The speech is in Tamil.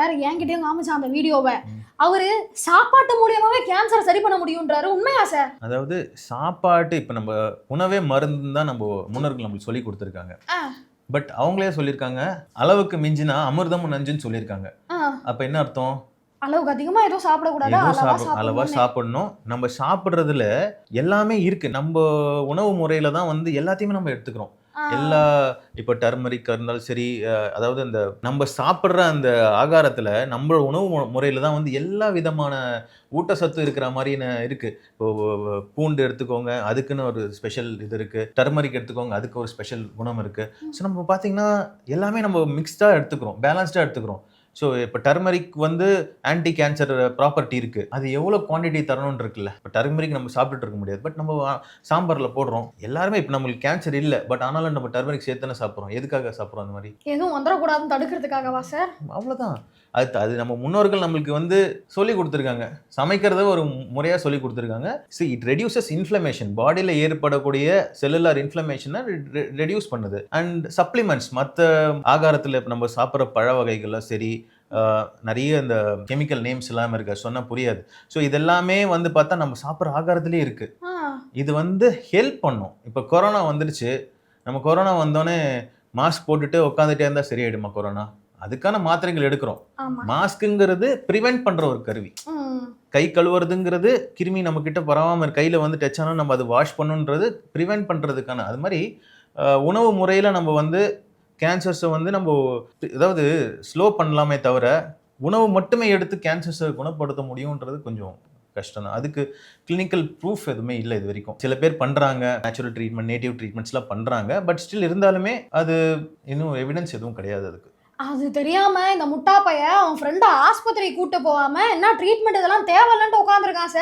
சார் என்கிட்டயும் காமிச்சான் அந்த வீடியோவை. அவரு சாப்பாட்டு மூலியமாவே கேன்சர் சரி பண்ண முடியும்ன்றாரு. உண்மையா சார்? அதாவது சாப்பாட்டு இப்ப நம்ம உணவே மருந்து தான் நம்ம முன்னோர்கள் நம்மளுக்கு சொல்லி கொடுத்துருக்காங்க. பட் அவங்களே சொல்லியிருக்காங்க அளவுக்கு மிஞ்சினா அமிர்தமும் நஞ்சுன்னு சொல்லியிருக்காங்க. அப்ப என்ன அர்த்தம்? அளவுக்கு அதிகமா எதுவும் சாப்பிடக்கூடாது, அளவா சாப்பிடணும். நம்ம சாப்பிடுறதுல எல்லாமே இருக்கு. நம்ம உணவு முறையில தான் வந்து எல்லாத்தையுமே நம்ம எடுத்துக்கிறோம். எல்லா இப்ப டர்மரிக் இருந்தாலும் சரி, அதாவது அந்த நம்ம சாப்பிடுற அந்த ஆகாரத்துல நம்ம உணவு முறையில தான் வந்து எல்லா விதமான ஊட்டச்சத்து இருக்கிற மாதிரி இருக்கு. இப்போ பூண்டு எடுத்துக்கோங்க, அதுக்குன்னு ஒரு ஸ்பெஷல் இது இருக்கு. டர்மரிக் எடுத்துக்கோங்க, அதுக்கு ஒரு ஸ்பெஷல் குணம் இருக்கு. ஸோ நம்ம பார்த்தீங்கன்னா எல்லாமே நம்ம மிக்ஸ்டா எடுத்துக்கிறோம், பேலன்ஸ்டா எடுத்துக்கிறோம். ஸோ இப்போ டர்மரிக் வந்து ஆன்டி கேன்சர் ப்ராப்பர்ட்டி இருக்கு. அது எவ்வளோ குவான்டிட்டி தரணும்னு இருக்குல்ல. இப்போ டர்மரிக் நம்ம சாப்பிட்டுட்டு இருக்க முடியாது. பட் நம்ம சாம்பாரில் போடுறோம். எல்லாருமே இப்போ நம்மளுக்கு கேன்சர் இல்லை, பட் ஆனாலும் நம்ம டர்மரிக் சேர்த்து தானே சாப்பிட்றோம். எதுக்காக சாப்பிட்றோம் அந்த மாதிரி? எதுவும் வந்துடக்கூடாதுன்னு தடுக்கிறதுக்காகவா சார்? அவ்வளோதான். அது நம்ம முன்னோர்கள் நம்மளுக்கு வந்து சொல்லி கொடுத்துருக்காங்க. சமைக்கிறத ஒரு முறையாக சொல்லி கொடுத்துருக்காங்க. It reduces inflammation. பாடியில் ஏற்படக்கூடிய செல்லுலார் இன்ஃப்ளமேஷனை ரெடியூஸ் பண்ணுது. அண்ட் சப்ளிமெண்ட்ஸ் மற்ற ஆகாரத்தில் இப்போ நம்ம சாப்பிட்ற பழ வகைகள்லாம் சரி, நிறைய இந்த கெமிக்கல் நேம்ஸ் எல்லாமே இருக்கு, சொன்னா புரியாது. ஸோ இதெல்லாமே வந்து பார்த்தா நம்ம சாப்பிட்ற ஆகாரத்திலே இருக்கு. இது வந்து ஹெல்ப் பண்ணும். இப்போ கொரோனா வந்துருச்சு, நம்ம கொரோனா வந்தோடனே மாஸ்க் போட்டுட்டு உட்காந்துட்டே இருந்தா சரியாயிடுமா கொரோனா? அதுக்கான மாத்திரைகள் எடுக்கிறோம். மாஸ்க்குங்கிறது ப்ரிவென்ட் பண்ற ஒரு கருவி. கை கழுவுறதுங்கிறது கிருமி நம்ம கிட்ட பரவாம கையில வந்து டச் ஆனா நம்ம அதை வாஷ் பண்ணுன்றது ப்ரிவென்ட் பண்றதுக்கான. அது மாதிரி உணவு முறையில நம்ம வந்து கேன்சர்ஸை வந்து நம்ம ஏதாவது ஸ்லோ பண்ணலாமே தவிர உணவு மட்டுமே எடுத்து கேன்சர்ஸை குணப்படுத்த முடியுன்றது கொஞ்சம் கஷ்டம் தான். அதுக்கு கிளினிக்கல் ப்ரூஃப் எதுவுமே இல்லை இது வரைக்கும். சில பேர் பண்றாங்க, நேச்சுரல் ட்ரீட்மெண்ட், நேட்டிவ் ட்ரீட்மெண்ட்ஸ்லாம் பண்றாங்க. பட் ஸ்டில் இருந்தாலுமே அது இன்னும் எவிடன்ஸ் எதுவும் கிடையாது அதுக்கு. அது தெரியாம இந்த முட்டா பையன் அவன் ஃப்ரெண்டை ஆஸ்பத்திரி கூட்டு போகாம என்ன ட்ரீட்மெண்ட் இதெல்லாம் தேவையில்லன்ட்டு உட்காந்துருக்கான் சார்.